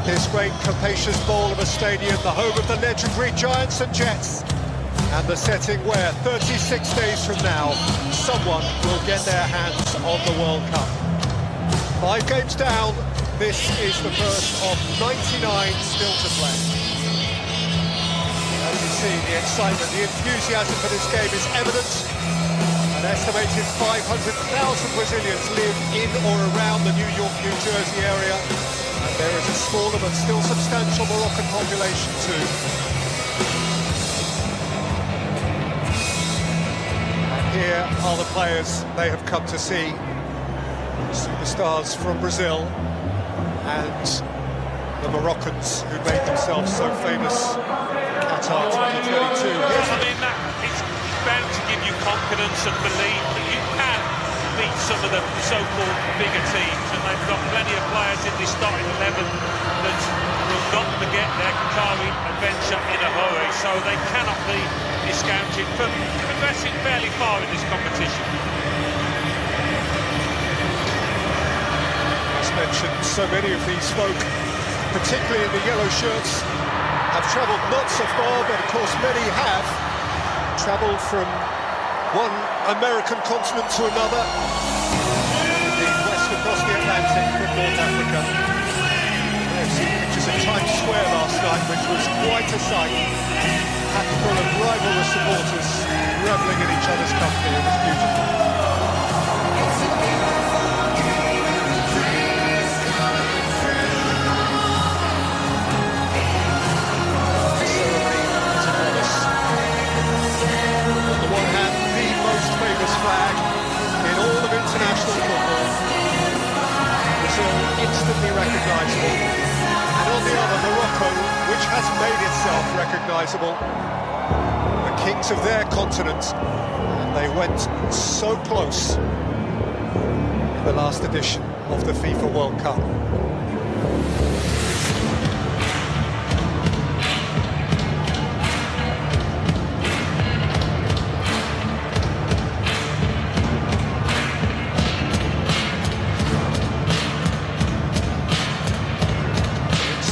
this great capacious bowl of a stadium, the home of the legendary Giants and Jets, and the setting where 36 days from now someone will get their hands on the World Cup. 5 games down, this is the first of 99 still to play. As you see, the excitement, the enthusiasm for this game is evident. An estimated 500,000 Brazilians live in or around the New York, New Jersey area. And there is a smaller but still substantial Moroccan population too. And here are the players they have come to see. Superstars from Brazil and the Moroccans who made themselves so famous in Qatar 2022. It's bound to give you confidence and belief that you can beat some of the so-called bigger teams, and they've got plenty of players in this starting 11 that will not forget their Qatari adventure in a hurry, so they cannot be discounted for progressing fairly far in this competition. As mentioned, so many of these folk, particularly in the yellow shirts, have travelled not so far, but of course many have travelled from one American continent to another, indeed west across the Atlantic from North Africa. I've seen pictures of Times Square last night, which was quite a sight. Packed full of rivalrous supporters revelling in each other's company. It was beautiful. Flag in all of international football. Brazil instantly recognisable, and on the other Morocco, which has made itself recognisable, the kings of their continent, and they went so close in the last edition of the FIFA World Cup.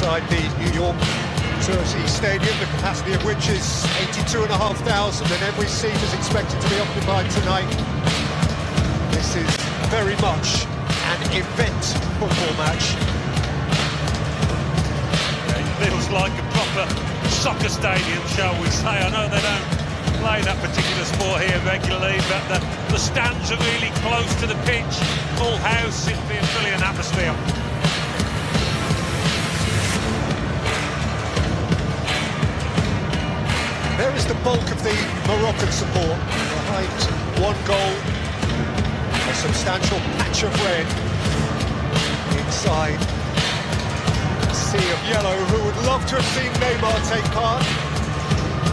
Inside the New York Jersey Stadium, the capacity of which is 82,500, and every seat is expected to be occupied tonight. This is very much an event football match. It feels like a proper soccer stadium, shall we say. I know they don't play that particular sport here regularly, but the stands are really close to the pitch. Full house, it'll be a brilliant atmosphere. There is the bulk of the Moroccan support behind one goal, a substantial patch of red inside a sea of yellow. Who would love to have seen Neymar take part?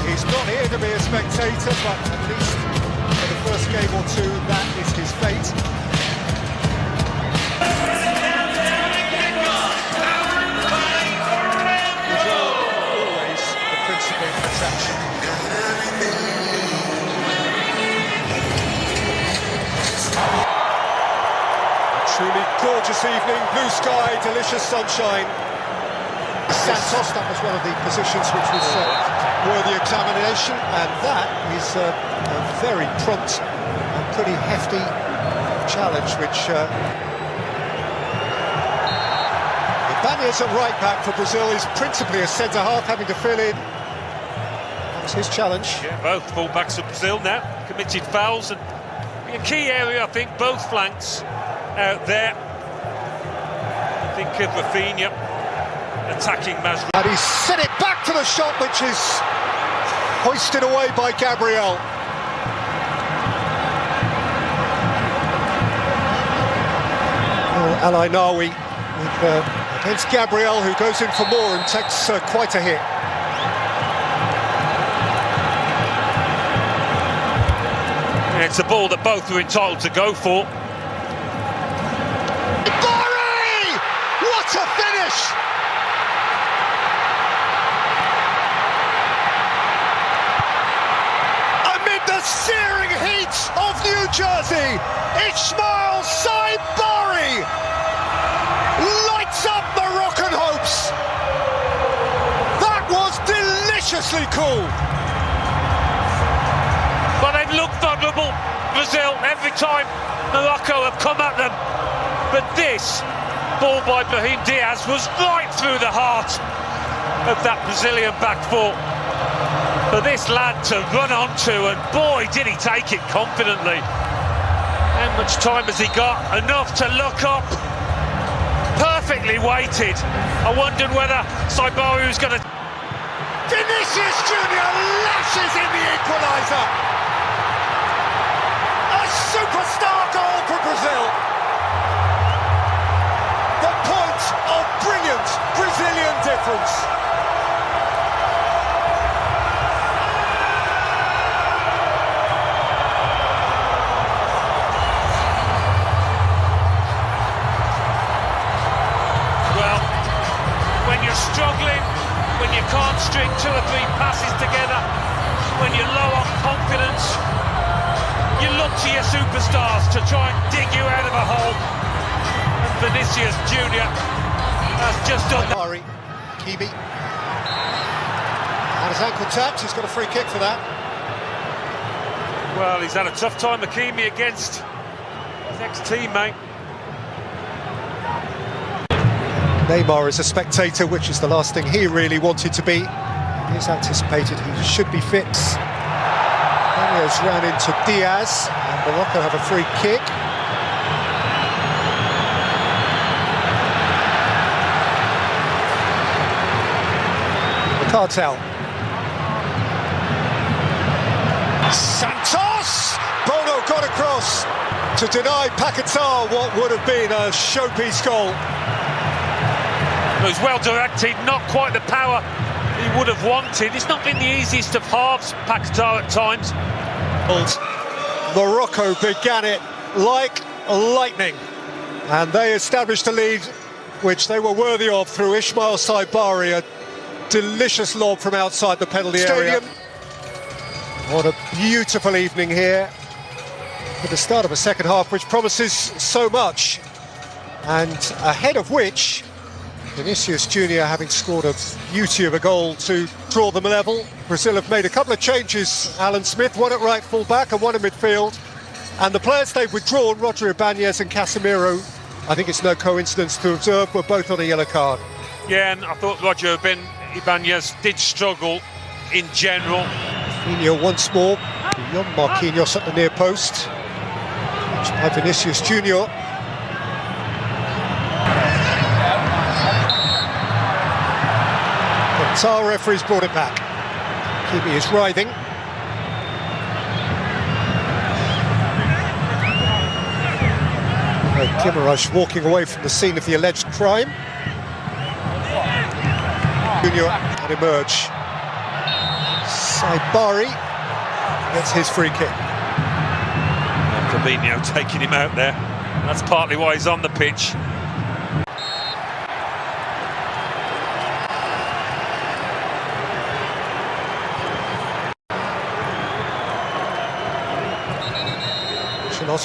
He's not here to be a spectator, but at least for the first game or two, that is his fate. Brazil, always the principal attraction. Truly gorgeous evening, blue sky, delicious sunshine. Santos, that was one of the positions which was worthy examination, and that is a very prompt and pretty hefty challenge, which Ibanez at right back for Brazil is principally a centre-half, having to fill in. That was his challenge. Yeah, both full-backs of Brazil now committed fouls, and a key area, I think, both flanks out there. I think of Rafinha attacking Mazraoui. And he's sent it back to the shot, which is hoisted away by Gabriel. Al-Ainawi against Gabriel, who goes in for more and takes quite a hit. And it's a ball that both were entitled to go for. What a finish! Amid the searing heat of New Jersey, Ismail Saibari lights up Moroccan hopes. immensely cool. But they've looked vulnerable, Brazil, every time Morocco have come at them. But this ball by Brahim Diaz was right through the heart of that Brazilian back four for this lad to run onto, and boy did he take it confidently. How much time has he got? Enough to look up. Perfectly weighted. I wondered whether Saibari was going to... Vinicius Junior lashes in the equaliser. A superstar goal for Brazil. The point of brilliant Brazilian difference. Well, when you're struggling, when you can't string 2 or 3 passes together, when you're low on confidence, you look to your superstars to try and dig you out of a hole. And Vinicius Junior has just done that. Ari, Kibi. And his ankle tapped, he's got a free kick for that. Well, he's had a tough time, Hakimi, against his ex-teammate. Neymar is a spectator, which is the last thing he really wanted to be. He's anticipated he should be fit. Daniels ran into Diaz, and Morocco have a free kick. The cartel. Santos! Bono got across to deny Paquetá what would have been a showpiece goal. It was well directed, not quite the power he would have wanted. It's not been the easiest of halves, Paquetá at times. Morocco began it like lightning, and they established a lead which they were worthy of through Ismail Saibari, a delicious lob from outside the penalty area. What a beautiful evening here for the start of a second half which promises so much, and ahead of which Vinicius Junior, having scored a beauty of a goal to draw them level. Brazil have made a couple of changes, Alan Smith, one at right full-back and one in midfield. And the players they've withdrawn, Roger Ibanez and Casemiro, I think it's no coincidence to observe, were both on a yellow card. Yeah, and I thought Roger Ibanez did struggle in general. Rafinha once more, beyond Marquinhos at the near post. Catch by Vinicius Junior. Our referee's brought it back. Kibi is writhing. Guimaraes walking away from the scene of the alleged crime. Junior can emerge. Saibari gets his free kick. Fabinho taking him out there. That's partly why he's on the pitch.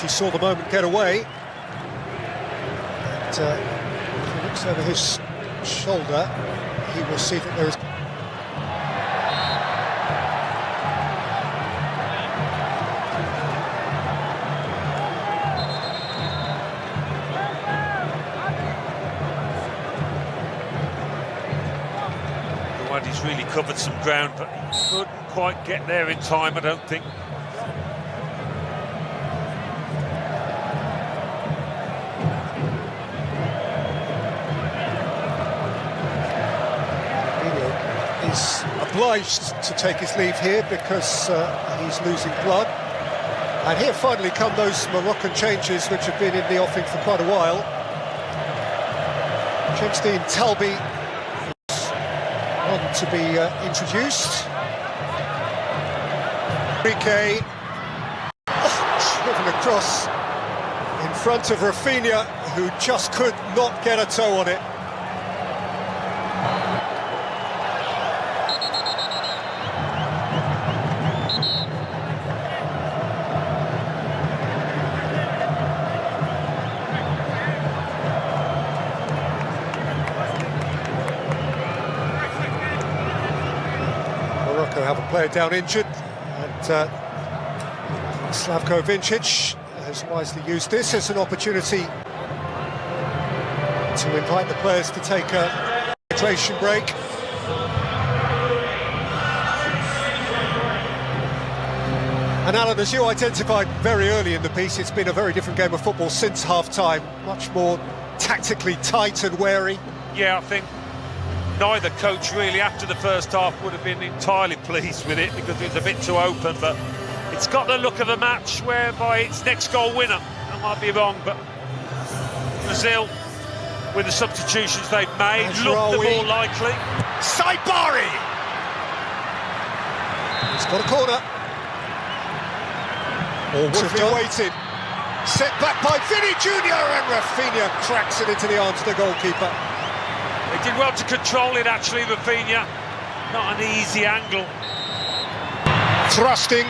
He saw the moment get away, and if he looks over his shoulder, he will see that there is... He's really covered some ground, but he couldn't quite get there in time, I don't think. He's obliged to take his leave here because he's losing blood. And here finally come those Moroccan changes which have been in the offing for quite a while. Jemstein Talbi is on to be introduced. Enrique driven across in front of Rafinha, who just could not get a toe on it. Morocco have a player down injured, and Slavko Vincic has wisely used this as an opportunity to invite the players to take a hydration break. And Alan, as you identified very early in the piece, it's been a very different game of football since half-time, much more tactically tight and wary. Yeah, I think neither coach really after the first half would have been entirely pleased with it because it was a bit too open, but it's got the look of a match whereby it's next goal winner. I might be wrong, but Brazil, with the substitutions they've made, look the more likely. Saibari! He's got a corner. All would have been waited. Set back by Vinny Jr. and Rafinha cracks it into the arms of the goalkeeper. He did well to control it actually, Rafinha. Not an easy angle. Thrusting.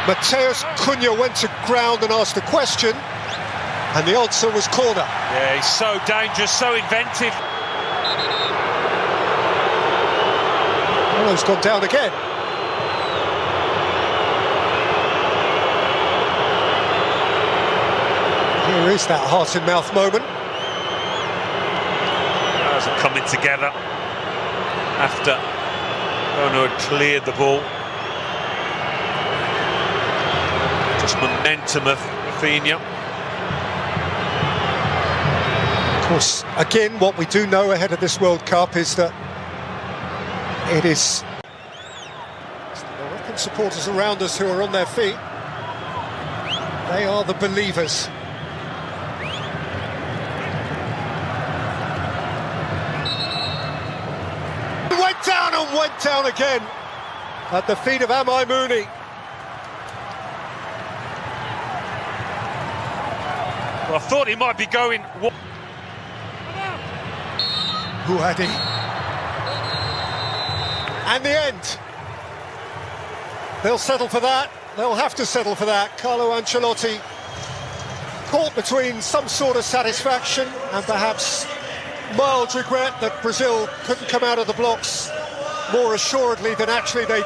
Mateus Cunha went to ground and asked a question, and the answer was corner. Yeah, he's so dangerous, so inventive. He's gone down again. Here is that heart-in-mouth moment. As are coming together after Ono had cleared the ball. Just momentum of Rafinha. Of course, again, what we do know ahead of this World Cup is that it is the Moroccan supporters around us who are on their feet. They are the believers. Went down again at the feet of Amai Mooney. Well, I thought he might be going. Houadi. And the end. They'll settle for that. They'll have to settle for that. Carlo Ancelotti caught between some sort of satisfaction and perhaps mild regret that Brazil couldn't come out of the blocks more assuredly than actually they